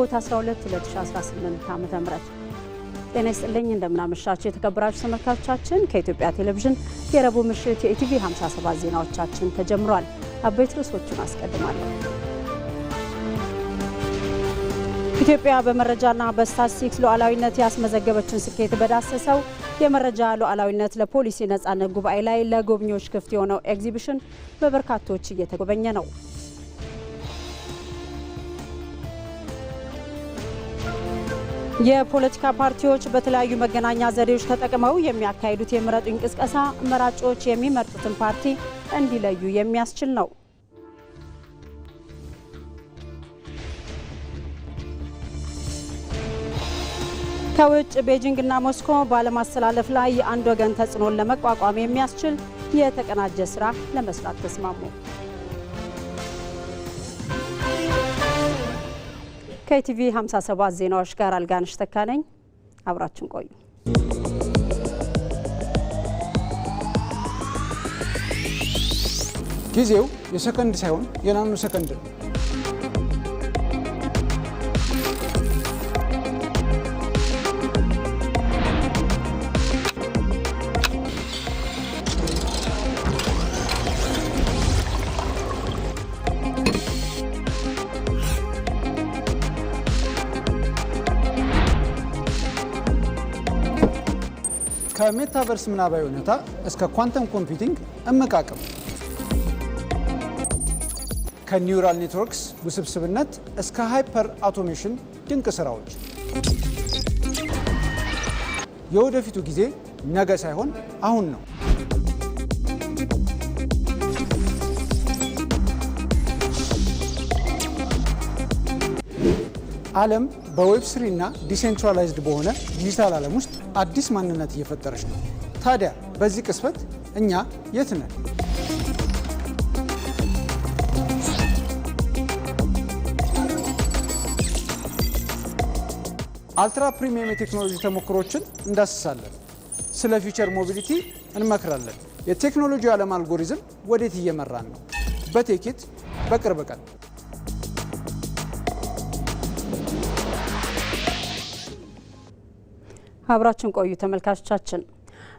ግንቦት 12 2018 ዓ.ም። ጤና ይስጥልኝ እንደምናመሻችሁ የተከበራችሁ ተመልካቾቻችን ከኢትዮጵያ ቴሌቪዥን የረቡዕ ምሽት የኢቲቪ 57 ዜናዎቻችን ተጀምሯል። አበይት ርዕሶቹን አስቀድማለሁ። ኢትዮጵያ በመረጃና በስታቲስቲክስ ሉዓላዊነት ያስመዘገበችን ስኬት በዳሰሰው የመረጃ ሉዓላዊነት ለፖሊሲ ነጻነት ጉባኤ ላይ ለጎብኚዎች ክፍት የሆነው ኤግዚቢሽን በበርካቶች እየተጎበኘ ነው። የፖለቲካ ፓርቲዎች በተለያዩ መገናኛ ዘዴዎች ተጠቅመው የሚያካሂዱት የምረጡኝ ቅስቀሳ መራጮች የሚመርጡትን ፓርቲ እንዲለዩ የሚያስችል ነው። ከውጭ ቤጂንግና ሞስኮ ባለማስተላለፍ ላይ የአንድ ወገን ተጽዕኖን ለመቋቋም የሚያስችል የተቀናጀ ስራ ለመስራት ተስማሙ። ከኢቲቪ 57 ዜናዎች ጋር አልጋነሽ ተካነኝ፣ አብራችን ቆዩ። ጊዜው የሰከንድ ሳይሆን የናኖ ሰከንድ ነው። ከሜታቨርስ ምናባዊ እውነታ እስከ ኳንተም ኮምፒውቲንግ እመቃቀም፣ ከኒውራል ኔትወርክስ ውስብስብነት እስከ ሃይፐር አውቶሜሽን ድንቅ ስራዎች። የወደፊቱ ጊዜ ነገ ሳይሆን አሁን ነው። ዓለም በዌብ 3 እና ዲሴንትራላይዝድ በሆነ ዲጂታል ዓለም ውስጥ አዲስ ማንነት እየፈጠረች ነው። ታዲያ በዚህ ቅስበት እኛ የት ነን? አልትራ ፕሪሚየም የቴክኖሎጂ ተሞክሮችን እንዳስሳለን። ስለ ፊውቸር ሞቢሊቲ እንመክራለን። የቴክኖሎጂ ዓለም አልጎሪዝም ወዴት እየመራን ነው? በቴክት በቅርብ ቀን አብራችን ቆዩ ተመልካቾቻችን።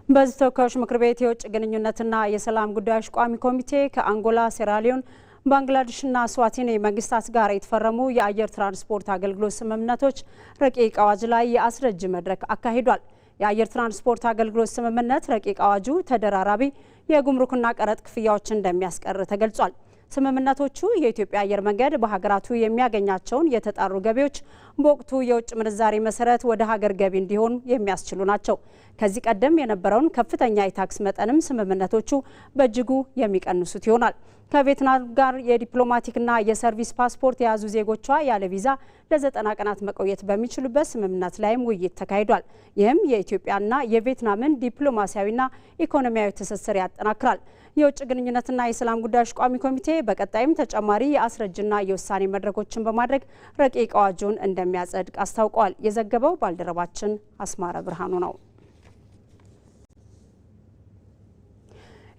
በዚህ ተወካዮች ምክር ቤት የውጭ ግንኙነትና የሰላም ጉዳዮች ቋሚ ኮሚቴ ከአንጎላ፣ ሴራሊዮን፣ ባንግላዴሽና ስዋቲኒ መንግስታት ጋር የተፈረሙ የአየር ትራንስፖርት አገልግሎት ስምምነቶች ረቂቅ አዋጅ ላይ የአስረጅ መድረክ አካሂዷል። የአየር ትራንስፖርት አገልግሎት ስምምነት ረቂቅ አዋጁ ተደራራቢ የጉምሩክና ቀረጥ ክፍያዎችን እንደሚያስቀር ተገልጿል። ስምምነቶቹ የኢትዮጵያ አየር መንገድ በሀገራቱ የሚያገኛቸውን የተጣሩ ገቢዎች በወቅቱ የውጭ ምንዛሬ መሰረት ወደ ሀገር ገቢ እንዲሆኑ የሚያስችሉ ናቸው። ከዚህ ቀደም የነበረውን ከፍተኛ የታክስ መጠንም ስምምነቶቹ በእጅጉ የሚቀንሱት ይሆናል። ከቬትናም ጋር የዲፕሎማቲክና የሰርቪስ ፓስፖርት የያዙ ዜጎቿ ያለ ቪዛ ለ90 ቀናት መቆየት በሚችሉበት ስምምነት ላይም ውይይት ተካሂዷል። ይህም የኢትዮጵያና የቬትናምን ዲፕሎማሲያዊና ኢኮኖሚያዊ ትስስር ያጠናክራል። የውጭ ግንኙነትና የሰላም ጉዳዮች ቋሚ ኮሚቴ በቀጣይም ተጨማሪ የአስረጅና የውሳኔ መድረኮችን በማድረግ ረቂቅ አዋጁን እንደሚያጸድቅ አስታውቋል። የዘገበው ባልደረባችን አስማረ ብርሃኑ ነው።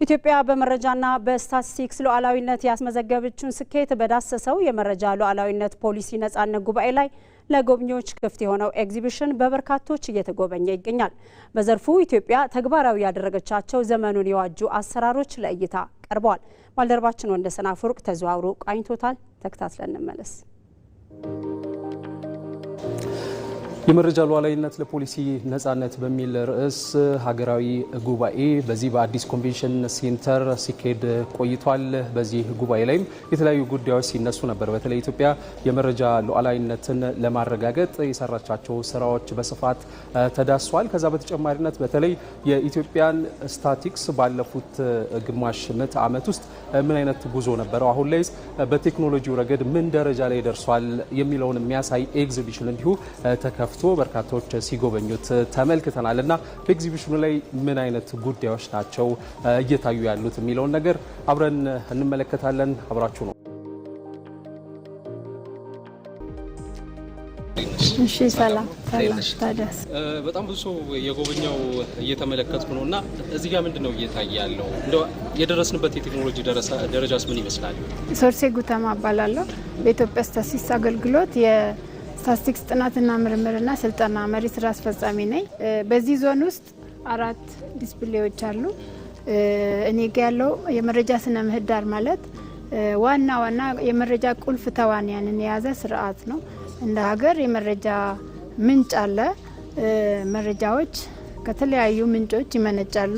ኢትዮጵያ በመረጃና በስታቲስቲክስ ሉዓላዊነት ያስመዘገበችውን ስኬት በዳሰሰው የመረጃ ሉዓላዊነት ፖሊሲ ነጻነት ጉባኤ ላይ ለጎብኚዎች ክፍት የሆነው ኤግዚቢሽን በበርካቶች እየተጎበኘ ይገኛል። በዘርፉ ኢትዮጵያ ተግባራዊ ያደረገቻቸው ዘመኑን የዋጁ አሰራሮች ለእይታ ቀርበዋል። ባልደረባችን ወንደሰን አፈወርቅ ተዘዋውሮ ቃኝቶታል። ተከታትለን እንመለስ። የመረጃ ሉዓላዊነት ለፖሊሲ ነጻነት በሚል ርዕስ ሀገራዊ ጉባኤ በዚህ በአዲስ ኮንቬንሽን ሴንተር ሲካሄድ ቆይቷል። በዚህ ጉባኤ ላይም የተለያዩ ጉዳዮች ሲነሱ ነበር። በተለይ ኢትዮጵያ የመረጃ ሉዓላዊነትን ለማረጋገጥ የሰራቻቸው ስራዎች በስፋት ተዳስሷል። ከዛ በተጨማሪነት በተለይ የኢትዮጵያን ስታቲክስ ባለፉት ግማሽ ምዕተ ዓመት ውስጥ ምን አይነት ጉዞ ነበረው፣ አሁን ላይ በቴክኖሎጂው ረገድ ምን ደረጃ ላይ ደርሷል የሚለውን የሚያሳይ ኤግዚቢሽን እንዲሁ ተከፍቷል። በርካቶች ሲጎበኙት ተመልክተናል እና በኤግዚቢሽኑ ላይ ምን አይነት ጉዳዮች ናቸው እየታዩ ያሉት የሚለውን ነገር አብረን እንመለከታለን። አብራችሁ ነው። እሺ፣ ሰላም ታዲያስ። በጣም ብዙ ሰው የጎበኛው እየተመለከትኩ ነው እና እዚህ ጋር ምንድነው እየታየ ያለው? እንደው የደረስንበት የቴክኖሎጂ ደረጃስ ምን ይመስላል? ሶርሴ ጉተማ እባላለሁ። በኢትዮጵያ ስታቲስቲክስ አገልግሎት የስታቲስቲክስ ጥናትና ምርምርና ስልጠና መሪ ስራ አስፈጻሚ ነኝ። በዚህ ዞን ውስጥ 4 ዲስፕሌዎች አሉ። እኔ ጋ ያለው የመረጃ ስነ ምህዳር ማለት ዋና የመረጃ ቁልፍ ተዋንያንን የያዘ ስርዓት ነው። እንደ ሀገር የመረጃ ምንጭ አለ። መረጃዎች ከተለያዩ ምንጮች ይመነጫሉ።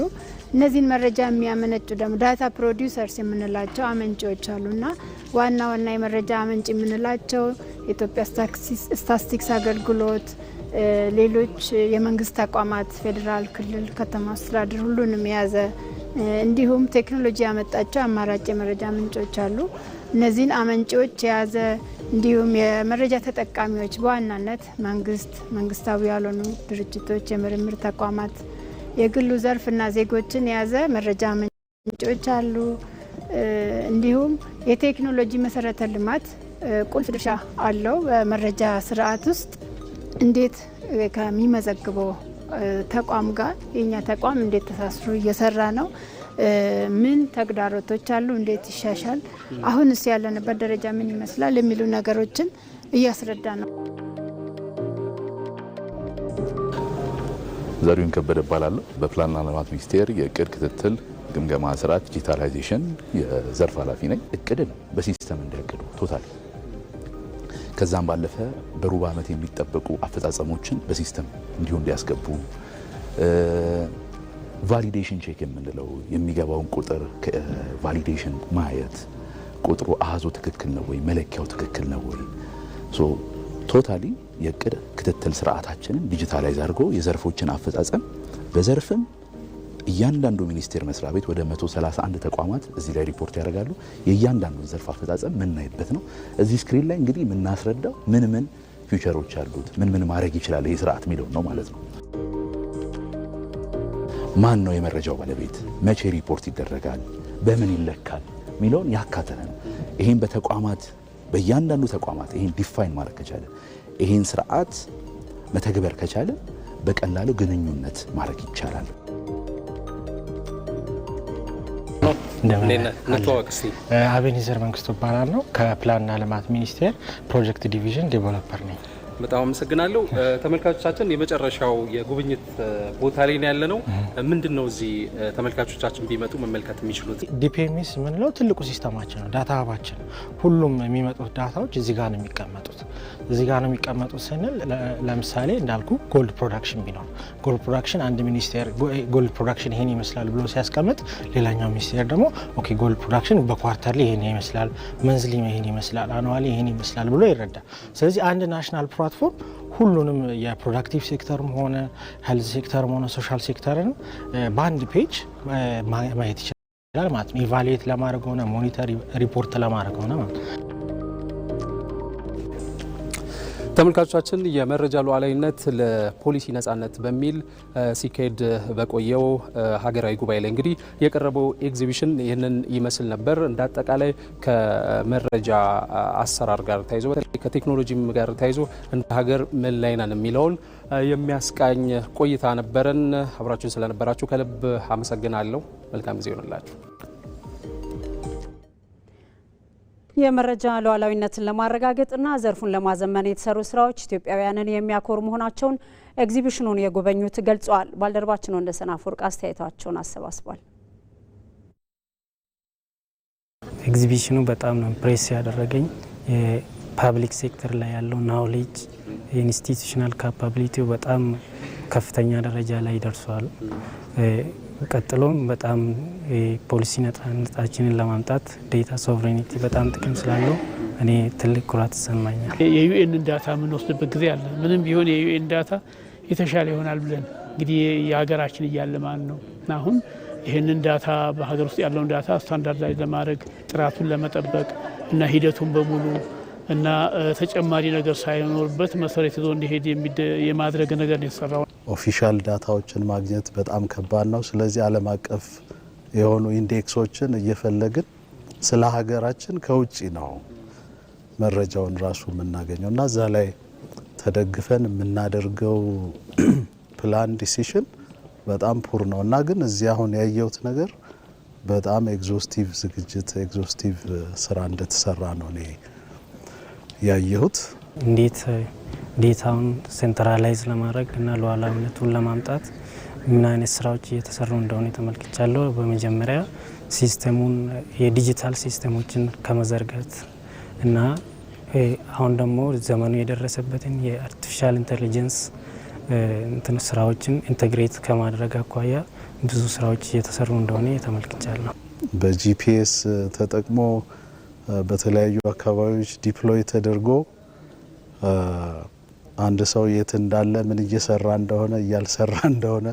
እነዚህን መረጃ የሚያመነጩ ደግሞ ዳታ ፕሮዲውሰርስ የምንላቸው አመንጪዎች አሉና ዋና የመረጃ አመንጭ የምንላቸው የኢትዮጵያ ስታቲስቲክስ አገልግሎት፣ ሌሎች የመንግስት ተቋማት፣ ፌዴራል፣ ክልል፣ ከተማ አስተዳደር ሁሉንም የያዘ እንዲሁም ቴክኖሎጂ ያመጣቸው አማራጭ የመረጃ ምንጮች አሉ። እነዚህን አመንጪዎች የያዘ እንዲሁም የመረጃ ተጠቃሚዎች በዋናነት መንግስት፣ መንግስታዊ ያልሆኑ ድርጅቶች፣ የምርምር ተቋማት፣ የግሉ ዘርፍና ዜጎችን የያዘ መረጃ ምንጮች አሉ። እንዲሁም የቴክኖሎጂ መሰረተ ልማት ቁልፍ ድርሻ አለው በመረጃ ስርዓት ውስጥ። እንዴት ከሚመዘግበው ተቋም ጋር የኛ ተቋም እንዴት ተሳስሮ እየሰራ ነው? ምን ተግዳሮቶች አሉ? እንዴት ይሻሻል? አሁንስ ያለንበት ደረጃ ምን ይመስላል? የሚሉ ነገሮችን እያስረዳ ነው። ዘሪሁን ከበደ እባላለሁ። በፕላንና ልማት ሚኒስቴር የእቅድ ክትትል ግምገማ ስርዓት ዲጂታላይዜሽን የዘርፍ ኃላፊ ነኝ። እቅድን በሲስተም እንዲያቅዱ ቶታሊ፣ ከዛም ባለፈ በሩብ ዓመት የሚጠበቁ አፈጻጸሞችን በሲስተም እንዲሁ እንዲያስገቡ፣ ቫሊዴሽን ቼክ የምንለው የሚገባውን ቁጥር ቫሊዴሽን ማየት፣ ቁጥሩ አሃዙ ትክክል ነው ወይ፣ መለኪያው ትክክል ነው ወይ፣ ቶታሊ የእቅድ ክትትል ስርዓታችንን ዲጂታላይዝ አድርጎ የዘርፎችን አፈጻጸም በዘርፍም እያንዳንዱ ሚኒስቴር መስሪያ ቤት ወደ 131 ተቋማት እዚህ ላይ ሪፖርት ያደርጋሉ። የእያንዳንዱን ዘርፍ አፈጻጸም የምናይበት ነው። እዚህ ስክሪን ላይ እንግዲህ የምናስረዳው ምን ፊውቸሮች አሉት፣ ምን ማድረግ ይችላል ይህ ስርዓት የሚለው ነው ማለት ነው። ማን ነው የመረጃው ባለቤት፣ መቼ ሪፖርት ይደረጋል፣ በምን ይለካል የሚለውን ያካተተ ነው። ይሄን በተቋማት በእያንዳንዱ ተቋማት ይሄን ዲፋይን ማድረግ ከቻለ፣ ይሄን ስርዓት መተግበር ከቻለ በቀላሉ ግንኙነት ማድረግ ይቻላል። አቤኔዘር መንግስቱ እባላለሁ። ከፕላንና ልማት ሚኒስቴር ፕሮጀክት ዲቪዥን ዴቨሎፐር ነኝ። በጣም አመሰግናለሁ። ተመልካቾቻችን የመጨረሻው የጉብኝት ቦታ ላይ ነው ያለነው። ምንድነው እዚህ ተመልካቾቻችን ቢመጡ መመልከት የሚችሉት? ዲፒኤምኤስ የምንለው ትልቁ ሲስተማችን ነው፣ ዳታ ሀባችን። ሁሉም የሚመጡት ዳታዎች እዚህ ጋር ነው የሚቀመጡት። እዚህ ጋር ነው የሚቀመጡት ስንል ለምሳሌ እንዳልኩ ጎልድ ፕሮዳክሽን ቢኖር ጎልድ ፕሮዳክሽን አንድ ሚኒስቴር ጎልድ ፕሮዳክሽን ይሄን ይመስላል ብሎ ሲያስቀምጥ፣ ሌላኛው ሚኒስቴር ደግሞ ኦኬ ጎልድ ፕሮዳክሽን በኳርተርሊ ይሄን ይመስላል፣ መንዝሊ ይሄን ይመስላል፣ አኑዋሊ ይሄን ይመስላል ብሎ ይረዳል። ስለዚህ አንድ ናሽናል ፕላትፎርም ሁሉንም የፕሮዳክቲቭ ሴክተርም ሆነ ሄልዝ ሴክተርም ሆነ ሶሻል ሴክተርን በአንድ ፔጅ ማየት ይችላል ማለት ነው። ኢቫሉዌት ለማድረግ ሆነ ሞኒተር ሪፖርት ለማድረግ ሆነ ማለት ነው። ተመልካቾቻችን የመረጃ ሉዓላዊነት ለፖሊሲ ነጻነት በሚል ሲካሄድ በቆየው ሀገራዊ ጉባኤ ላይ እንግዲህ የቀረበው ኤግዚቢሽን ይህንን ይመስል ነበር። እንደ አጠቃላይ ከመረጃ አሰራር ጋር ተያይዞ በተለይ ከቴክኖሎጂም ጋር ተያይዞ እንደ ሀገር ምን ላይ ነን የሚለውን የሚያስቃኝ ቆይታ ነበረን። አብራችሁን ስለነበራችሁ ከልብ አመሰግናለሁ። መልካም ጊዜ ይሆንላችሁ። የመረጃ ሉዓላዊነትን ለማረጋገጥና ዘርፉን ለማዘመን የተሰሩ ስራዎች ኢትዮጵያውያንን የሚያኮሩ መሆናቸውን ኤግዚቢሽኑን የጎበኙት ገልጸዋል። ባልደረባችን ወንደሰን አፈወርቅ አስተያየታቸውን አሰባስቧል። ኤግዚቢሽኑ በጣም ነው ፕሬስ ያደረገኝ። የፓብሊክ ሴክተር ላይ ያለው ናውሌጅ፣ የኢንስቲቱሽናል ካፓቢሊቲው በጣም ከፍተኛ ደረጃ ላይ ደርሷል። ቀጥሎም በጣም የፖሊሲ ነጻነታችንን ለማምጣት ዴታ ሶቨሬኒቲ በጣም ጥቅም ስላለው እኔ ትልቅ ኩራት ይሰማኛል። የዩኤን ዳታ የምንወስድበት ጊዜ አለ። ምንም ቢሆን የዩኤን ዳታ የተሻለ ይሆናል ብለን እንግዲህ የሀገራችን እያለማን ነው። አሁን ይህንን ዳታ በሀገር ውስጥ ያለውን ዳታ ስታንዳርዳይዝ ለማድረግ ጥራቱን ለመጠበቅ እና ሂደቱን በሙሉ እና ተጨማሪ ነገር ሳይኖርበት መሰረት ይዞ እንዲሄድ የማድረግ ነገር ነው የተሰራው። ኦፊሻል ዳታዎችን ማግኘት በጣም ከባድ ነው። ስለዚህ ዓለም አቀፍ የሆኑ ኢንዴክሶችን እየፈለግን ስለ ሀገራችን ከውጭ ነው መረጃውን ራሱ የምናገኘው እና እዛ ላይ ተደግፈን የምናደርገው ፕላን ዲሲሽን በጣም ፑር ነው እና ግን እዚህ አሁን ያየሁት ነገር በጣም ኤግዞስቲቭ ዝግጅት ኤግዞስቲቭ ስራ እንደተሰራ ነው እኔ ያየሁት። እንዴት ዴታውን ሴንትራላይዝ ለማድረግ እና ሉዓላዊነቱን ለማምጣት ምን አይነት ስራዎች እየተሰሩ እንደሆነ ተመልክቻለሁ። በመጀመሪያ ሲስተሙን የዲጂታል ሲስተሞችን ከመዘርጋት እና አሁን ደግሞ ዘመኑ የደረሰበትን የአርቲፊሻል ኢንተለጀንስ ስራዎችን ኢንተግሬት ከማድረግ አኳያ ብዙ ስራዎች እየተሰሩ እንደሆነ ተመልክቻለሁ። በጂፒኤስ ተጠቅሞ በተለያዩ አካባቢዎች ዲፕሎይ ተደርጎ አንድ ሰው የት እንዳለ ምን እየሰራ እንደሆነ እያልሰራ እንደሆነ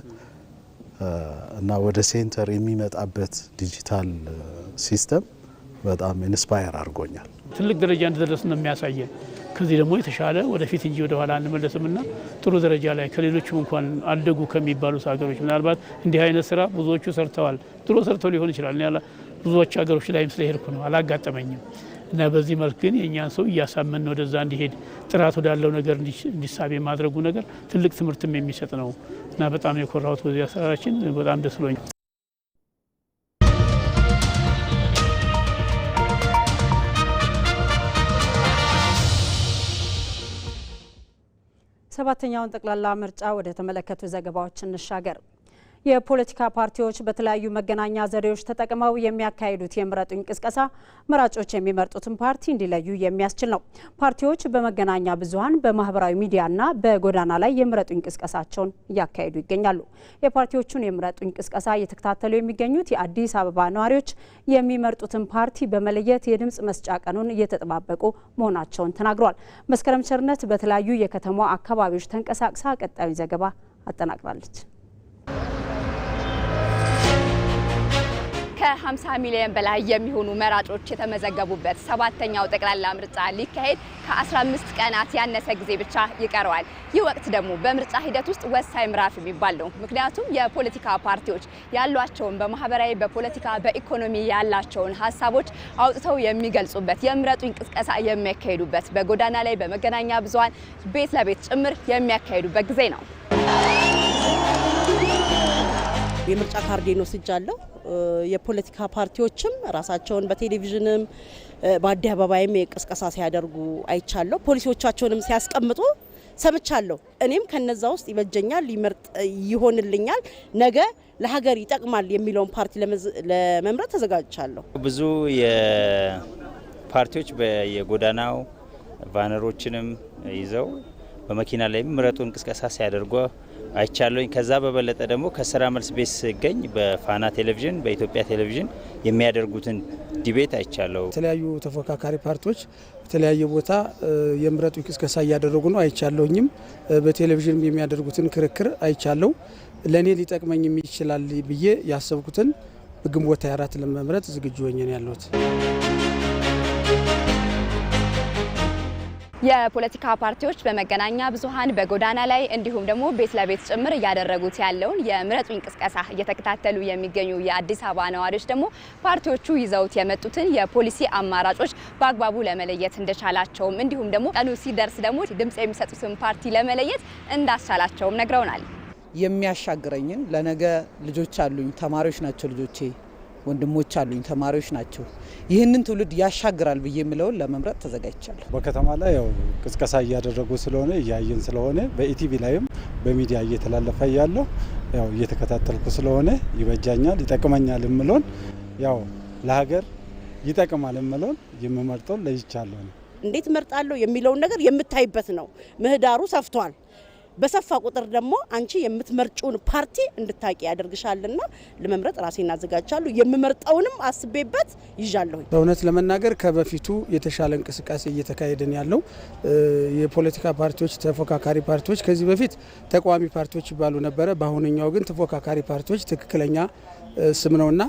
እና ወደ ሴንተር የሚመጣበት ዲጂታል ሲስተም በጣም ኢንስፓየር አድርጎኛል። ትልቅ ደረጃ እንደደረስን ነው የሚያሳየን። ከዚህ ደግሞ የተሻለ ወደፊት እንጂ ወደ ኋላ አንመለስምና ጥሩ ደረጃ ላይ ከሌሎችም እንኳን አደጉ ከሚባሉት ሀገሮች ምናልባት እንዲህ አይነት ስራ ብዙዎቹ ሰርተዋል። ድሮ ሰርተው ሊሆን ይችላል። ያለ ብዙዎች ሀገሮች ላይም ስለሄድኩ ነው አላጋጠመኝም። እና በዚህ መልክ ግን የእኛን ሰው እያሳመን ወደዛ እንዲሄድ ጥራት ወዳለው ነገር እንዲሳብ የማድረጉ ነገር ትልቅ ትምህርትም የሚሰጥ ነው እና በጣም የኮራሁት በዚህ አሰራራችን በጣም ደስ ብሎኛል። ሰባተኛውን ጠቅላላ ምርጫ ወደ ተመለከቱ ዘገባዎች እንሻገር። የፖለቲካ ፓርቲዎች በተለያዩ መገናኛ ዘዴዎች ተጠቅመው የሚያካሂዱት የምረጡኝ ቅስቀሳ መራጮች የሚመርጡትን ፓርቲ እንዲለዩ የሚያስችል ነው። ፓርቲዎች በመገናኛ ብዙኃን፣ በማህበራዊ ሚዲያና በጎዳና ላይ የምረጡኝ ቅስቀሳቸውን እያካሄዱ ይገኛሉ። የፓርቲዎቹን የምረጡኝ ቅስቀሳ እየተከታተሉ የሚገኙት የአዲስ አበባ ነዋሪዎች የሚመርጡትን ፓርቲ በመለየት የድምጽ መስጫ ቀኑን እየተጠባበቁ መሆናቸውን ተናግረዋል። መስከረም ቸርነት በተለያዩ የከተማ አካባቢዎች ተንቀሳቅሳ ቀጣዩን ዘገባ አጠናቅራለች። ከ50 ሚሊዮን በላይ የሚሆኑ መራጮች የተመዘገቡበት ሰባተኛው ጠቅላላ ምርጫ ሊካሄድ ከ15 ቀናት ያነሰ ጊዜ ብቻ ይቀረዋል። ይህ ወቅት ደግሞ በምርጫ ሂደት ውስጥ ወሳኝ ምዕራፍ የሚባል ነው። ምክንያቱም የፖለቲካ ፓርቲዎች ያሏቸውን በማህበራዊ፣ በፖለቲካ፣ በኢኮኖሚ ያላቸውን ሀሳቦች አውጥተው የሚገልጹበት፣ የምረጡኝ ቅስቀሳ የሚያካሂዱበት፣ በጎዳና ላይ በመገናኛ ብዙኃን ቤት ለቤት ጭምር የሚያካሂዱበት ጊዜ ነው። የምርጫ ካርዴን ወስጃለሁ። የፖለቲካ ፓርቲዎችም ራሳቸውን በቴሌቪዥንም በአደባባይም የቅስቀሳ ሲያደርጉ አይቻለሁ። ፖሊሲዎቻቸውንም ሲያስቀምጡ ሰምቻለሁ። እኔም ከነዛ ውስጥ ይበጀኛል፣ ይሆንልኛል፣ ነገ ለሀገር ይጠቅማል የሚለውን ፓርቲ ለመምረጥ ተዘጋጅቻለሁ። ብዙ የፓርቲዎች በየጎዳናው ቫነሮችንም ይዘው በመኪና ላይ ምረጡን ቅስቀሳ ሲያደርጉ አይቻለኝ። ከዛ በበለጠ ደግሞ ከስራ መልስ ቤት ሲገኝ በፋና ቴሌቪዥን፣ በኢትዮጵያ ቴሌቪዥን የሚያደርጉትን ዲቤት አይቻለሁ። የተለያዩ ተፎካካሪ ፓርቲዎች በተለያየ ቦታ የምረጡኝ ቅስቀሳ እያደረጉ ነው አይቻለሁኝም። በቴሌቪዥን የሚያደርጉትን ክርክር አይቻለሁ። ለኔ ሊጠቅመኝ ይችላል ብዬ ያሰብኩትን ግንቦት 24 ለመምረጥ ዝግጁ ሆኜ ነው ያለሁት። የፖለቲካ ፓርቲዎች በመገናኛ ብዙኃን፣ በጎዳና ላይ እንዲሁም ደግሞ ቤት ለቤት ጭምር እያደረጉት ያለውን የምረጡኝ ቅስቀሳ እየተከታተሉ የሚገኙ የአዲስ አበባ ነዋሪዎች ደግሞ ፓርቲዎቹ ይዘውት የመጡትን የፖሊሲ አማራጮች በአግባቡ ለመለየት እንደቻላቸውም እንዲሁም ደግሞ ቀኑ ሲደርስ ደግሞ ድምጽ የሚሰጡትን ፓርቲ ለመለየት እንዳስቻላቸውም ነግረውናል። የሚያሻግረኝን ለነገ ልጆች አሉኝ፣ ተማሪዎች ናቸው ልጆቼ፣ ወንድሞች አሉኝ፣ ተማሪዎች ናቸው። ይህንን ትውልድ ያሻግራል ብዬ የምለውን ለመምረጥ ተዘጋጅቻለሁ። በከተማ ላይ ያው ቅስቀሳ እያደረጉ ስለሆነ እያየን ስለሆነ በኢቲቪ ላይም በሚዲያ እየተላለፈ ያለው ያው እየተከታተልኩ ስለሆነ ይበጃኛል፣ ይጠቅመኛል የምለውን ያው ለሀገር ይጠቅማል የምለውን የምመርጠው ለይቻለሁ ነው። እንዴት መርጣለሁ የሚለውን ነገር የምታይበት ነው። ምህዳሩ ሰፍቷል። በሰፋ ቁጥር ደግሞ አንቺ የምትመርጩን ፓርቲ እንድታቂ ያደርግሻልና ለመምረጥ ራሴን አዘጋጅቻለሁ። የምመርጠውንም አስቤበት ይዣለሁ። በእውነት ለመናገር ከበፊቱ የተሻለ እንቅስቃሴ እየተካሄደን ያለው የፖለቲካ ፓርቲዎች፣ ተፎካካሪ ፓርቲዎች ከዚህ በፊት ተቃዋሚ ፓርቲዎች ይባሉ ነበረ። በአሁንኛው ግን ተፎካካሪ ፓርቲዎች ትክክለኛ ስም ነውና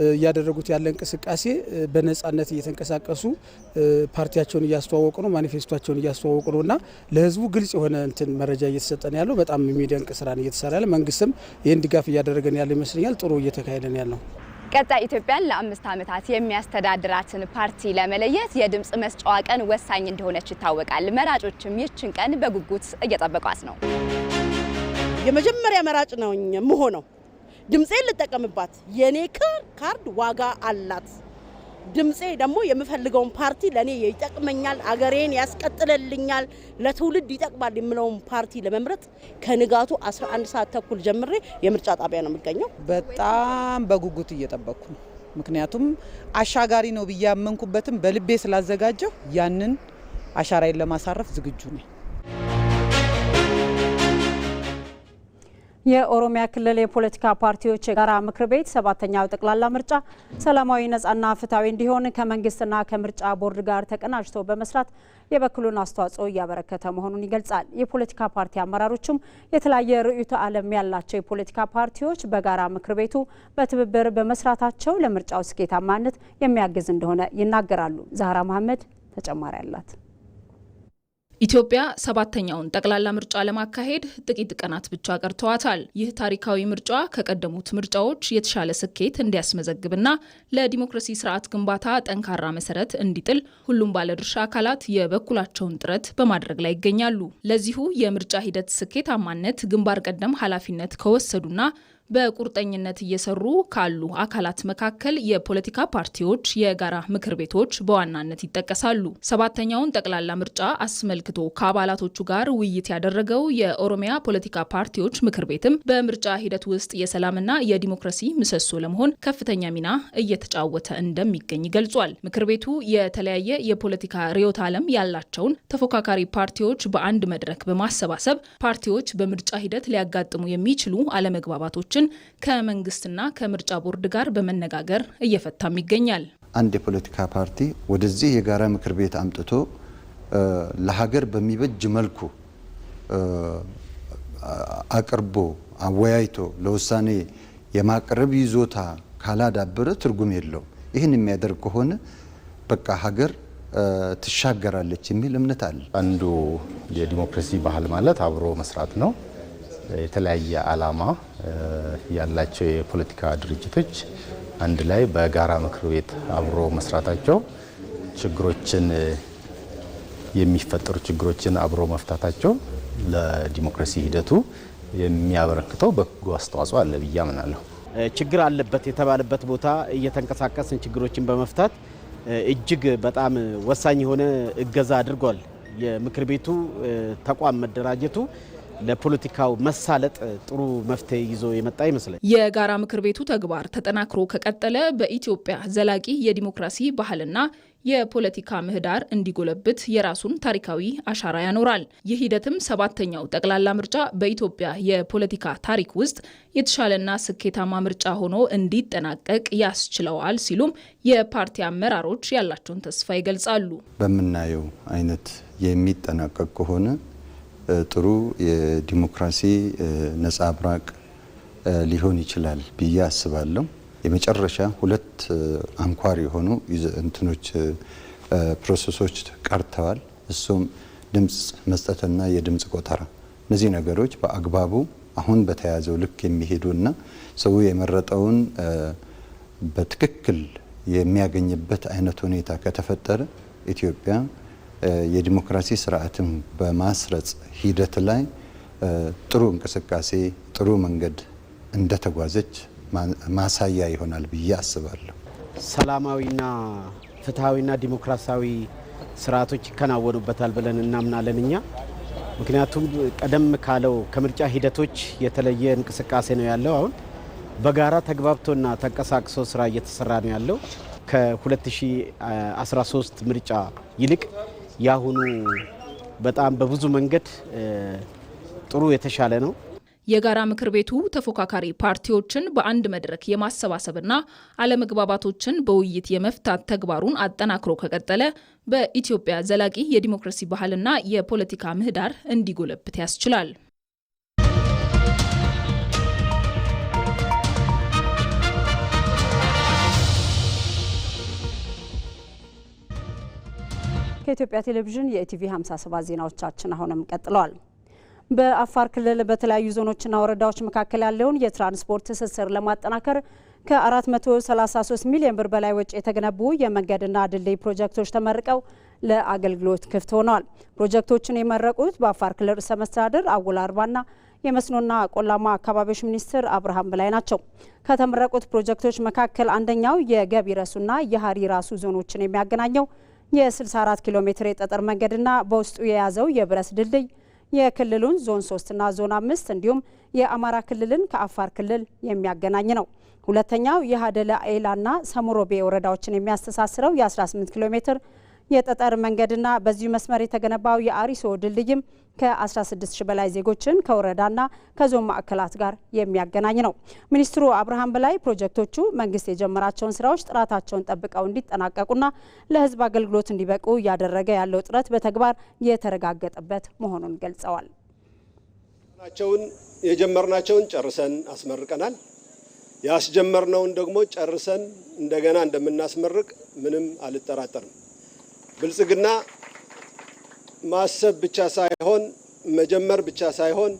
እያደረጉት ያለ እንቅስቃሴ በነጻነት እየተንቀሳቀሱ ፓርቲያቸውን እያስተዋወቁ ነው፣ ማኒፌስቶቸውን እያስተዋወቁ ነውና ለህዝቡ ግልጽ የሆነ መረጃ እየተሰጠ ነው ያለው። በጣም የሚደንቅ ስራ ነው እየተሰራ ያለ። መንግስትም ይህን ድጋፍ እያደረገ ነው ያለው ይመስለኛል። ጥሩ እየተካሄደ ነው ያለው። ቀጣይ ኢትዮጵያን ለ5 ዓመታት የሚያስተዳድራትን ፓርቲ ለመለየት የድምጽ መስጫዋ ቀን ወሳኝ እንደሆነች ይታወቃል። መራጮችም ይህችን ቀን በጉጉት እየጠበቋት ነው። የመጀመሪያ መራጭ ነው የምሆነው። ድምጼን ልጠቀምባት። የኔ ካርድ ዋጋ አላት። ድምጼ ደግሞ የምፈልገውን ፓርቲ ለኔ ይጠቅመኛል፣ አገሬን ያስቀጥልልኛል፣ ለትውልድ ይጠቅማል የምለውን ፓርቲ ለመምረጥ ከንጋቱ 11 ሰዓት ተኩል ጀምሬ የምርጫ ጣቢያ ነው የምገኘው። በጣም በጉጉት እየጠበቅኩ ነው። ምክንያቱም አሻጋሪ ነው ብዬ ያመንኩበትም በልቤ ስላዘጋጀው ያንን አሻራዬን ለማሳረፍ ዝግጁ ነኝ። የኦሮሚያ ክልል የፖለቲካ ፓርቲዎች የጋራ ምክር ቤት 7ኛው ጠቅላላ ምርጫ ሰላማዊ ነጻና ፍትሃዊ እንዲሆን ከመንግስትና ከምርጫ ቦርድ ጋር ተቀናጅቶ በመስራት የበኩሉን አስተዋጽኦ እያበረከተ መሆኑን ይገልጻል። የፖለቲካ ፓርቲ አመራሮችም የተለያየ ርዕዮተ ዓለም ያላቸው የፖለቲካ ፓርቲዎች በጋራ ምክር ቤቱ በትብብር በመስራታቸው ለምርጫው ስኬታማነት የሚያግዝ እንደሆነ ይናገራሉ። ዛህራ መሐመድ ተጨማሪ አላት። ኢትዮጵያ 7ኛውን ጠቅላላ ምርጫ ለማካሄድ ጥቂት ቀናት ብቻ ቀርተዋታል። ይህ ታሪካዊ ምርጫ ከቀደሙት ምርጫዎች የተሻለ ስኬት እንዲያስመዘግብና ለዲሞክራሲ ስርዓት ግንባታ ጠንካራ መሰረት እንዲጥል ሁሉም ባለድርሻ አካላት የበኩላቸውን ጥረት በማድረግ ላይ ይገኛሉ። ለዚሁ የምርጫ ሂደት ስኬታማነት ግንባር ቀደም ኃላፊነት ከወሰዱና በቁርጠኝነት እየሰሩ ካሉ አካላት መካከል የፖለቲካ ፓርቲዎች የጋራ ምክር ቤቶች በዋናነት ይጠቀሳሉ። 7ኛውን ጠቅላላ ምርጫ አስመልክቶ ከአባላቶቹ ጋር ውይይት ያደረገው የኦሮሚያ ፖለቲካ ፓርቲዎች ምክር ቤትም በምርጫ ሂደት ውስጥ የሰላምና የዲሞክራሲ ምሰሶ ለመሆን ከፍተኛ ሚና እየተጫወተ እንደሚገኝ ገልጿል። ምክር ቤቱ የተለያየ የፖለቲካ ርዕዮተ ዓለም ያላቸውን ተፎካካሪ ፓርቲዎች በአንድ መድረክ በማሰባሰብ ፓርቲዎች በምርጫ ሂደት ሊያጋጥሙ የሚችሉ አለመግባባቶች ከመንግስትና ከምርጫ ቦርድ ጋር በመነጋገር እየፈታም ይገኛል። አንድ የፖለቲካ ፓርቲ ወደዚህ የጋራ ምክር ቤት አምጥቶ ለሀገር በሚበጅ መልኩ አቅርቦ አወያይቶ ለውሳኔ የማቅረብ ይዞታ ካላዳበረ ትርጉም የለው። ይህን የሚያደርግ ከሆነ በቃ ሀገር ትሻገራለች የሚል እምነት አለ። አንዱ የዲሞክራሲ ባህል ማለት አብሮ መስራት ነው። የተለያየ ዓላማ ያላቸው የፖለቲካ ድርጅቶች አንድ ላይ በጋራ ምክር ቤት አብሮ መስራታቸው ችግሮችን የሚፈጠሩ ችግሮችን አብሮ መፍታታቸው ለዲሞክራሲ ሂደቱ የሚያበረክተው በጎ አስተዋጽኦ አለ ብዬ አምናለሁ። ችግር አለበት የተባለበት ቦታ እየተንቀሳቀስን ችግሮችን በመፍታት እጅግ በጣም ወሳኝ የሆነ እገዛ አድርጓል። የምክር ቤቱ ተቋም መደራጀቱ ለፖለቲካው መሳለጥ ጥሩ መፍትሄ ይዞ የመጣ ይመስላል። የጋራ ምክር ቤቱ ተግባር ተጠናክሮ ከቀጠለ በኢትዮጵያ ዘላቂ የዲሞክራሲ ባህልና የፖለቲካ ምህዳር እንዲጎለብት የራሱን ታሪካዊ አሻራ ያኖራል። ይህ ሂደትም 7ኛው ጠቅላላ ምርጫ በኢትዮጵያ የፖለቲካ ታሪክ ውስጥ የተሻለና ስኬታማ ምርጫ ሆኖ እንዲጠናቀቅ ያስችለዋል ሲሉም የፓርቲ አመራሮች ያላቸውን ተስፋ ይገልጻሉ። በምናየው አይነት የሚጠናቀቅ ከሆነ ጥሩ የዲሞክራሲ ነጻብራቅ ሊሆን ይችላል ብዬ አስባለሁ። የመጨረሻ ሁለት አንኳር የሆኑ እንትኖች ፕሮሰሶች ቀርተዋል። እሱም ድምጽ መስጠትና የድምጽ ቆጠራ። እነዚህ ነገሮች በአግባቡ አሁን በተያዘው ልክ የሚሄዱና ሰው የመረጠውን በትክክል የሚያገኝበት አይነት ሁኔታ ከተፈጠረ ኢትዮጵያ የዲሞክራሲ ስርዓትን በማስረጽ ሂደት ላይ ጥሩ እንቅስቃሴ ጥሩ መንገድ እንደተጓዘች ማሳያ ይሆናል ብዬ አስባለሁ። ሰላማዊና ፍትሃዊና ዲሞክራሲያዊ ስርዓቶች ይከናወኑበታል ብለን እናምናለን እኛ። ምክንያቱም ቀደም ካለው ከምርጫ ሂደቶች የተለየ እንቅስቃሴ ነው ያለው። አሁን በጋራ ተግባብቶና ተንቀሳቅሶ ስራ እየተሰራ ነው ያለው። ከ2013 ምርጫ ይልቅ ያሁኑ በጣም በብዙ መንገድ ጥሩ የተሻለ ነው። የጋራ ምክር ቤቱ ተፎካካሪ ፓርቲዎችን በአንድ መድረክ የማሰባሰብና አለመግባባቶችን በውይይት የመፍታት ተግባሩን አጠናክሮ ከቀጠለ በኢትዮጵያ ዘላቂ የዲሞክራሲ ባህልና የፖለቲካ ምህዳር እንዲጎለብት ያስችላል። ከኢትዮጵያ ቴሌቪዥን የኢቲቪ 57 ዜናዎቻችን አሁንም ቀጥለዋል። በአፋር ክልል በተለያዩ ዞኖችና ወረዳዎች መካከል ያለውን የትራንስፖርት ትስስር ለማጠናከር ከ433 ሚሊዮን ብር በላይ ወጪ የተገነቡ የመንገድና ድልድይ ፕሮጀክቶች ተመርቀው ለአገልግሎት ክፍት ሆነዋል። ፕሮጀክቶችን የመረቁት በአፋር ክልል ርዕሰ መስተዳድር አወል አርባና የመስኖና ቆላማ አካባቢዎች ሚኒስትር አብርሃም በላይ ናቸው። ከተመረቁት ፕሮጀክቶች መካከል አንደኛው የገቢ ረሱና የሀሪ ራሱ ዞኖችን የሚያገናኘው የ64 ኪሎ ሜትር የጠጠር መንገድና በውስጡ የያዘው የብረት ድልድይ የክልሉን ዞን 3 እና ዞን 5 እንዲሁም የአማራ ክልልን ከአፋር ክልል የሚያገናኝ ነው። ሁለተኛው የሀደለ ኤላና ሰሙሮቤ ወረዳዎችን የሚያስተሳስረው የ18 ኪሎ ሜትር የጠጠር መንገድና በዚሁ መስመር የተገነባው የአሪሶ ድልድይም ከ16000 በላይ ዜጎችን ከወረዳና ከዞን ማዕከላት ጋር የሚያገናኝ ነው። ሚኒስትሩ አብርሃም በላይ ፕሮጀክቶቹ መንግስት የጀመራቸውን ስራዎች ጥራታቸውን ጠብቀው እንዲጠናቀቁና ለሕዝብ አገልግሎት እንዲበቁ እያደረገ ያለው ጥረት በተግባር የተረጋገጠበት መሆኑን ገልጸዋል። የጀመርናቸውን ጨርሰን አስመርቀናል። ያስጀመርነውን ደግሞ ጨርሰን እንደገና እንደምናስመርቅ ምንም አልጠራጠርም። ብልጽግና ማሰብ ብቻ ሳይሆን መጀመር ብቻ ሳይሆን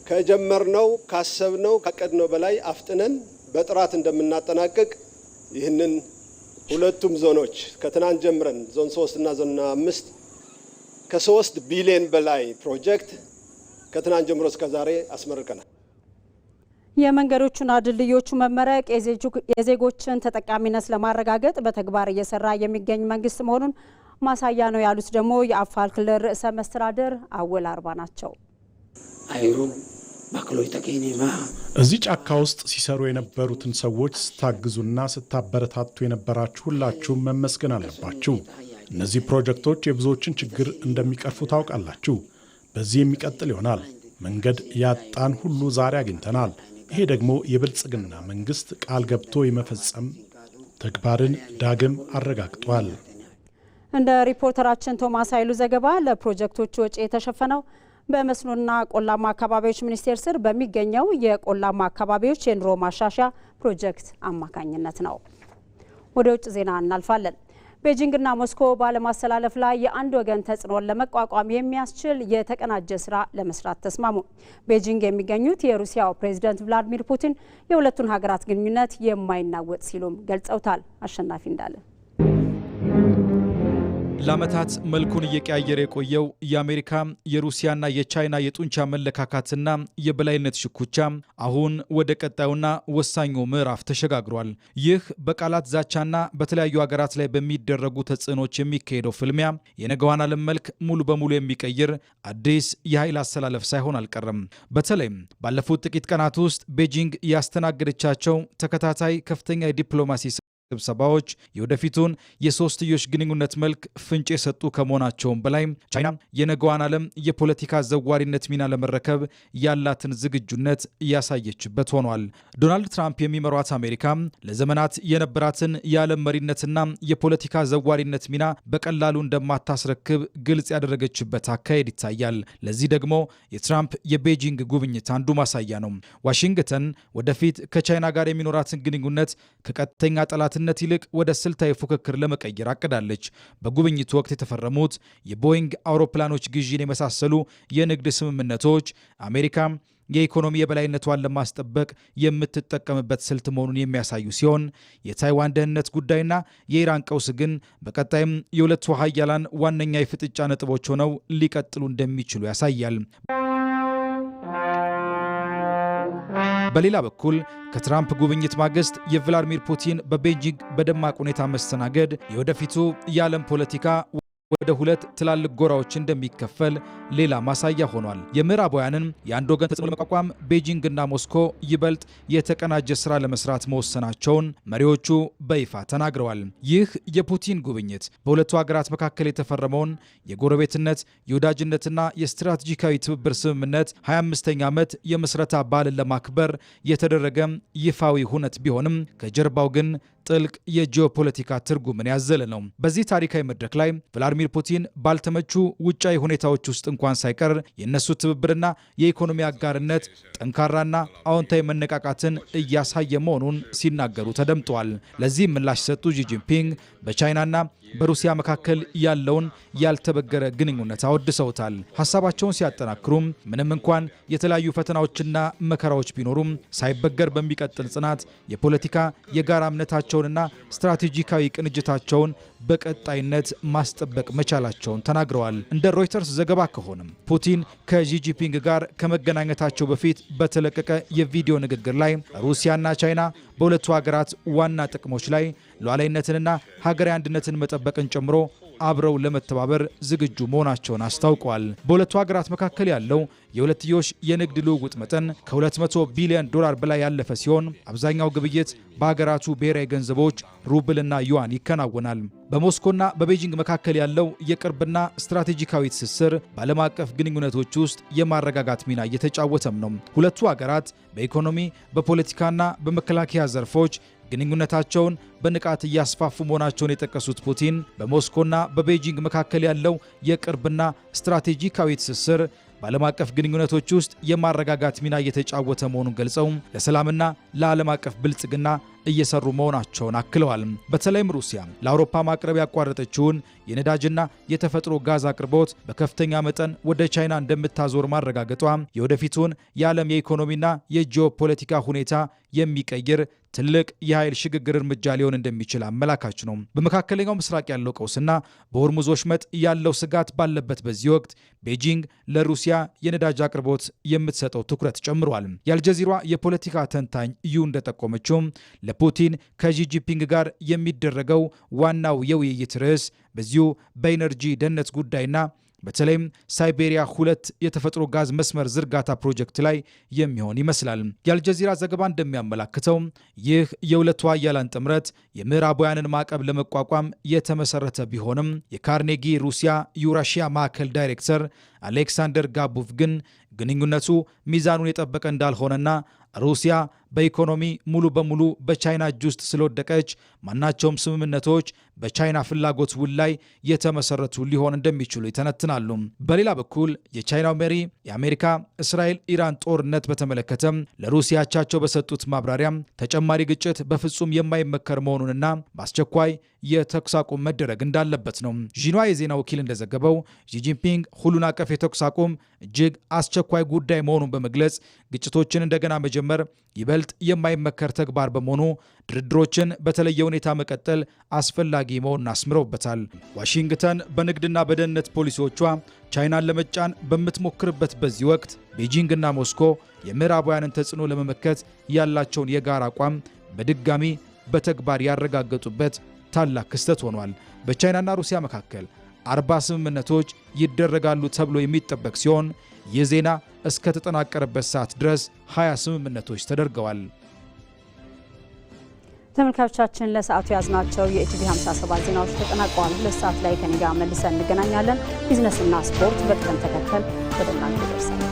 ከጀመርነው ካሰብነው ካቀድነው በላይ አፍጥነን በጥራት እንደምናጠናቅቅ ይህንን ሁለቱም ዞኖች ከትናንት ጀምረን ዞን 3 እና ዞን 5 ከ3 ቢሊዮን በላይ ፕሮጀክት ከትናንት ጀምሮ እስከ ዛሬ አስመርቀናል። የመንገዶቹና ድልድዮቹ መመረቅ የዜጎችን ተጠቃሚነት ለማረጋገጥ በተግባር እየሰራ የሚገኝ መንግስት መሆኑን ማሳያ ነው ያሉት ደግሞ የአፋር ክልል ርዕሰ መስተዳድር አወል አርባ ናቸው። እዚህ ጫካ ውስጥ ሲሰሩ የነበሩትን ሰዎች ስታግዙና ስታበረታቱ የነበራችሁ ሁላችሁም መመስገን አለባችሁ። እነዚህ ፕሮጀክቶች የብዙዎችን ችግር እንደሚቀርፉ ታውቃላችሁ። በዚህ የሚቀጥል ይሆናል። መንገድ ያጣን ሁሉ ዛሬ አግኝተናል። ይሄ ደግሞ የብልጽግና መንግስት ቃል ገብቶ የመፈጸም ተግባርን ዳግም አረጋግጧል። እንደ ሪፖርተራችን ቶማስ ኃይሉ ዘገባ ለፕሮጀክቶቹ ወጪ የተሸፈነው በመስኖና ቆላማ አካባቢዎች ሚኒስቴር ስር በሚገኘው የቆላማ አካባቢዎች የኑሮ ማሻሻያ ፕሮጀክት አማካኝነት ነው። ወደ ውጭ ዜና እናልፋለን። ቤጂንግና ሞስኮ ባለማስተላለፍ ላይ የአንድ ወገን ተጽዕኖን ለመቋቋም የሚያስችል የተቀናጀ ስራ ለመስራት ተስማሙ። ቤጂንግ የሚገኙት የሩሲያው ፕሬዝዳንት ቭላዲሚር ፑቲን የሁለቱን ሀገራት ግንኙነት የማይናወጥ ሲሉም ገልጸውታል። አሸናፊ እንዳለ ለዓመታት መልኩን እየቀያየረ የቆየው የአሜሪካ የሩሲያና የቻይና የጡንቻ መለካካትና የበላይነት ሽኩቻ አሁን ወደ ቀጣዩና ወሳኙ ምዕራፍ ተሸጋግሯል። ይህ በቃላት ዛቻና በተለያዩ ሀገራት ላይ በሚደረጉ ተጽዕኖች የሚካሄደው ፍልሚያ የነገዋን ዓለም መልክ ሙሉ በሙሉ የሚቀይር አዲስ የኃይል አሰላለፍ ሳይሆን አልቀረም። በተለይም ባለፉት ጥቂት ቀናት ውስጥ ቤጂንግ ያስተናገደቻቸው ተከታታይ ከፍተኛ የዲፕሎማሲ ስብሰባዎች የወደፊቱን የሶስትዮሽ ግንኙነት መልክ ፍንጭ የሰጡ ከመሆናቸውም በላይ ቻይና የነገዋን ዓለም የፖለቲካ ዘዋሪነት ሚና ለመረከብ ያላትን ዝግጁነት ያሳየችበት ሆኗል። ዶናልድ ትራምፕ የሚመሯት አሜሪካ ለዘመናት የነበራትን የዓለም መሪነትና የፖለቲካ ዘዋሪነት ሚና በቀላሉ እንደማታስረክብ ግልጽ ያደረገችበት አካሄድ ይታያል። ለዚህ ደግሞ የትራምፕ የቤጂንግ ጉብኝት አንዱ ማሳያ ነው። ዋሽንግተን ወደፊት ከቻይና ጋር የሚኖራትን ግንኙነት ከቀጥተኛ ጠላት ነት ይልቅ ወደ ስልታዊ ፉክክር ለመቀየር አቅዳለች። በጉብኝቱ ወቅት የተፈረሙት የቦይንግ አውሮፕላኖች ግዢን የመሳሰሉ የንግድ ስምምነቶች አሜሪካ የኢኮኖሚ የበላይነቷን ለማስጠበቅ የምትጠቀምበት ስልት መሆኑን የሚያሳዩ ሲሆን የታይዋን ደህንነት ጉዳይና የኢራን ቀውስ ግን በቀጣይም የሁለቱ ሀያላን ዋነኛ የፍጥጫ ነጥቦች ሆነው ሊቀጥሉ እንደሚችሉ ያሳያል። በሌላ በኩል ከትራምፕ ጉብኝት ማግስት የቭላዲሚር ፑቲን በቤጂንግ በደማቅ ሁኔታ መስተናገድ የወደፊቱ የዓለም ፖለቲካ ወደ ሁለት ትላልቅ ጎራዎች እንደሚከፈል ሌላ ማሳያ ሆኗል። የምዕራባውያንን የአንድ ወገን ተጽዕኖ ለመቋቋም ቤጂንግና ሞስኮ ይበልጥ የተቀናጀ ስራ ለመስራት መወሰናቸውን መሪዎቹ በይፋ ተናግረዋል። ይህ የፑቲን ጉብኝት በሁለቱ ሀገራት መካከል የተፈረመውን የጎረቤትነት የወዳጅነትና የስትራቴጂካዊ ትብብር ስምምነት 25ኛ ዓመት የምስረታ በዓልን ለማክበር የተደረገ ይፋዊ ሁነት ቢሆንም ከጀርባው ግን ጥልቅ የጂኦፖለቲካ ትርጉምን ያዘለ ነው። በዚህ ታሪካዊ መድረክ ላይ ቭላዲሚር ፑቲን ባልተመቹ ውጫዊ ሁኔታዎች ውስጥ እንኳን ሳይቀር የእነሱ ትብብርና የኢኮኖሚ አጋርነት ጠንካራና አዎንታዊ መነቃቃትን እያሳየ መሆኑን ሲናገሩ ተደምጠዋል። ለዚህ ምላሽ ሰጡ ጂጂንፒንግ በቻይናና በሩሲያ መካከል ያለውን ያልተበገረ ግንኙነት አወድሰውታል። ሀሳባቸውን ሲያጠናክሩም ምንም እንኳን የተለያዩ ፈተናዎችና መከራዎች ቢኖሩም ሳይበገር በሚቀጥል ጽናት የፖለቲካ የጋራ እምነታቸው ግንኙነታቸውንና ስትራቴጂካዊ ቅንጅታቸውን በቀጣይነት ማስጠበቅ መቻላቸውን ተናግረዋል። እንደ ሮይተርስ ዘገባ ከሆነም ፑቲን ከሺ ጂንፒንግ ጋር ከመገናኘታቸው በፊት በተለቀቀ የቪዲዮ ንግግር ላይ ሩሲያና ቻይና በሁለቱ ሀገራት ዋና ጥቅሞች ላይ ሉዓላዊነትንና ሀገራዊ አንድነትን መጠበቅን ጨምሮ አብረው ለመተባበር ዝግጁ መሆናቸውን አስታውቀዋል። በሁለቱ ሀገራት መካከል ያለው የሁለትዮሽ የንግድ ልውውጥ መጠን ከ200 ቢሊዮን ዶላር በላይ ያለፈ ሲሆን አብዛኛው ግብይት በሀገራቱ ብሔራዊ ገንዘቦች ሩብልና ዩዋን ይከናወናል። በሞስኮና በቤጂንግ መካከል ያለው የቅርብና ስትራቴጂካዊ ትስስር በዓለም አቀፍ ግንኙነቶች ውስጥ የማረጋጋት ሚና እየተጫወተም ነው። ሁለቱ ሀገራት በኢኮኖሚ በፖለቲካና በመከላከያ ዘርፎች ግንኙነታቸውን በንቃት እያስፋፉ መሆናቸውን የጠቀሱት ፑቲን በሞስኮና በቤጂንግ መካከል ያለው የቅርብና ስትራቴጂካዊ ትስስር በዓለም አቀፍ ግንኙነቶች ውስጥ የማረጋጋት ሚና እየተጫወተ መሆኑን ገልጸው ለሰላምና ለዓለም አቀፍ ብልጽግና እየሰሩ መሆናቸውን አክለዋል። በተለይም ሩሲያ ለአውሮፓ ማቅረብ ያቋረጠችውን የነዳጅና የተፈጥሮ ጋዝ አቅርቦት በከፍተኛ መጠን ወደ ቻይና እንደምታዞር ማረጋገጧ የወደፊቱን የዓለም የኢኮኖሚና የጂኦፖለቲካ ሁኔታ የሚቀይር ትልቅ የኃይል ሽግግር እርምጃ ሊሆን እንደሚችል አመላካች ነው። በመካከለኛው ምስራቅ ያለው ቀውስና በሆርሙዝ ወሽመጥ ያለው ስጋት ባለበት በዚህ ወቅት ቤጂንግ ለሩሲያ የነዳጅ አቅርቦት የምትሰጠው ትኩረት ጨምሯል። የአልጀዚራ የፖለቲካ ተንታኝ ዩ እንደጠቆመችው ለፑቲን ከሺ ጂንፒንግ ጋር የሚደረገው ዋናው የውይይት ርዕስ በዚሁ በኢነርጂ ደህንነት ጉዳይና በተለይም ሳይቤሪያ 2 የተፈጥሮ ጋዝ መስመር ዝርጋታ ፕሮጀክት ላይ የሚሆን ይመስላል። የአልጀዚራ ዘገባ እንደሚያመላክተው ይህ የሁለቱ ኃያላን ጥምረት የምዕራባውያንን ማዕቀብ ለመቋቋም የተመሰረተ ቢሆንም የካርኔጊ ሩሲያ ዩራሺያ ማዕከል ዳይሬክተር አሌክሳንደር ጋቡቭ ግን ግንኙነቱ ሚዛኑን የጠበቀ እንዳልሆነና ሩሲያ በኢኮኖሚ ሙሉ በሙሉ በቻይና እጅ ውስጥ ስለወደቀች ማናቸውም ስምምነቶች በቻይና ፍላጎት ውል ላይ የተመሰረቱ ሊሆን እንደሚችሉ ይተነትናሉ። በሌላ በኩል የቻይናው መሪ የአሜሪካ እስራኤል ኢራን ጦርነት በተመለከተ ለሩሲያ አቻቸው በሰጡት ማብራሪያ ተጨማሪ ግጭት በፍጹም የማይመከር መሆኑንና በአስቸኳይ የተኩስ አቁም መደረግ እንዳለበት ነው። ዢንዋ የዜና ወኪል እንደዘገበው ሺ ጂንፒንግ ሁሉን አቀፍ የተኩስ አቁም እጅግ አስቸኳይ ጉዳይ መሆኑን በመግለጽ ግጭቶችን እንደገና መጀመር ይበልጥ የማይመከር ተግባር በመሆኑ ድርድሮችን በተለየ ሁኔታ መቀጠል አስፈላጊ መሆኑን አስምረውበታል። ዋሽንግተን በንግድና በደህንነት ፖሊሲዎቿ ቻይናን ለመጫን በምትሞክርበት በዚህ ወቅት ቤጂንግና ሞስኮ የምዕራባውያንን ተጽዕኖ ለመመከት ያላቸውን የጋራ አቋም በድጋሚ በተግባር ያረጋገጡበት ታላቅ ክስተት ሆኗል። በቻይናና ሩሲያ መካከል 40 ስምምነቶች ይደረጋሉ ተብሎ የሚጠበቅ ሲሆን ይህ ዜና እስከ ተጠናቀረበት ሰዓት ድረስ 20 ስምምነቶች ተደርገዋል። ተመልካቾቻችን ለሰዓቱ ያዝናቸው የኢቲቪ 57 ዜናዎች ተጠናቀዋል። ለሰዓት ላይ ከኔ ጋር መልሰን እንገናኛለን። ቢዝነስና ስፖርት በቅደም ተከተል ወደ እናንተ ይደርሳል።